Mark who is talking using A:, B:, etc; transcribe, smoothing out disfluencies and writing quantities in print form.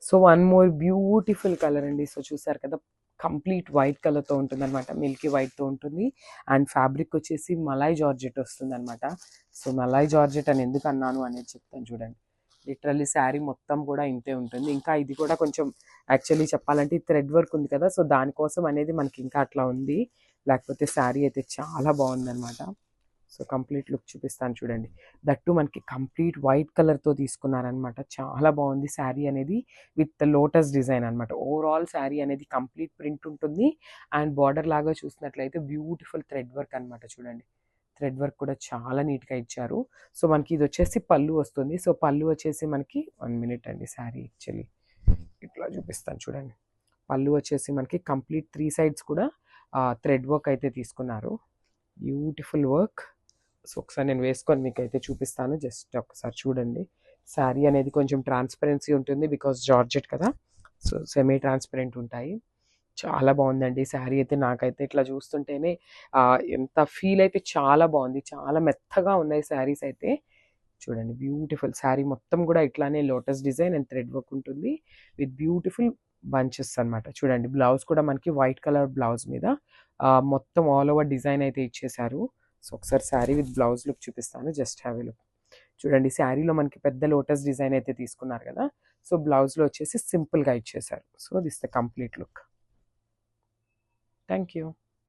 A: So one more beautiful colour అండి. So చూసారు కదా, కంప్లీట్ వైట్ కలర్తో ఉంటుంది అనమాట, మిల్కీ వైట్తో ఉంటుంది. అండ్ ఫ్యాబ్రిక్ వచ్చేసి మలాయ్ జార్జెట్ వస్తుంది అనమాట. సో మలాయ్ జార్జెట్ అని ఎందుకు అన్నాను అనేది చెప్తాను చూడండి. లిటరల్లీ శారీ మొత్తం కూడా ఇంతే ఉంటుంది. ఇంకా ఇది కూడా కొంచెం యాక్చువల్లీ చెప్పాలంటే థ్రెడ్ వర్క్ ఉంది కదా, సో దానికోసం అనేది మనకి ఇంకా అట్లా ఉంది. లేకపోతే శారీ అయితే చాలా బాగుందన్నమాట. సో కంప్లీట్ లుక్ చూపిస్తాను చూడండి. దట్టు మనకి కంప్లీట్ వైట్ కలర్తో తీసుకున్నారనమాట. చాలా బాగుంది శారీ అనేది, విత్ లోటస్ డిజైన్ అనమాట. ఓవరాల్ శారీ అనేది కంప్లీట్ ప్రింట్ ఉంటుంది. అండ్ బార్డర్ లాగా చూసినట్లయితే బ్యూటిఫుల్ థ్రెడ్ వర్క్ అనమాట. చూడండి, థ్రెడ్ వర్క్ కూడా చాలా నీట్గా ఇచ్చారు. సో మనకి ఇది వచ్చేసి పళ్ళు వస్తుంది. సో పళ్ళు వచ్చేసి మనకి 1 మినిట్ అండి, శారీ యాక్చువల్లీ ఇట్లా చూపిస్తాను చూడండి. పళ్ళు వచ్చేసి మనకి కంప్లీట్ 3 సైడ్స్ కూడా థ్రెడ్ వర్క్ అయితే తీసుకున్నారు. Beautiful work. సో ఒకసారి నేను వేసుకొని మీకు అయితే చూపిస్తాను, జస్ట్ ఒకసారి చూడండి. శారీ అనేది కొంచెం ట్రాన్స్పరెన్సీ ఉంటుంది, బికాస్ జార్జెట్ కదా, సో సెమీ ట్రాన్స్పరెంట్ ఉంటాయి. చాలా బాగుందండి శారీ అయితే. నాకైతే ఇట్లా చూస్తుంటేనే ఎంత ఫీల్ అయితే చాలా బాగుంది. చాలా మెత్తగా ఉన్నాయి శారీస్ అయితే. చూడండి, బ్యూటిఫుల్ శారీ మొత్తం కూడా ఇట్లానే lotus design and thread work ఉంటుంది, విత్ బ్యూటిఫుల్ బంచెస్ అనమాట. చూడండి, బ్లౌజ్ కూడా మనకి వైట్ కలర్ బ్లౌజ్ మీద మొత్తం ఆల్ ఓవర్ డిజైన్ అయితే ఇచ్చేసారు. సో ఒకసారి శారీ విత్ బ్లౌజ్ లుక్ చూపిస్తాను, జస్ట్ హ్యావ్ ఎ లుక్. చూడండి, శారీలో మనకి పెద్ద లోటస్ డిజైన్ అయితే తీసుకున్నారు కదా, సో బ్లౌజ్లో వచ్చేసి సింపుల్గా ఇచ్చేసారు. So this the complete look. Thank you.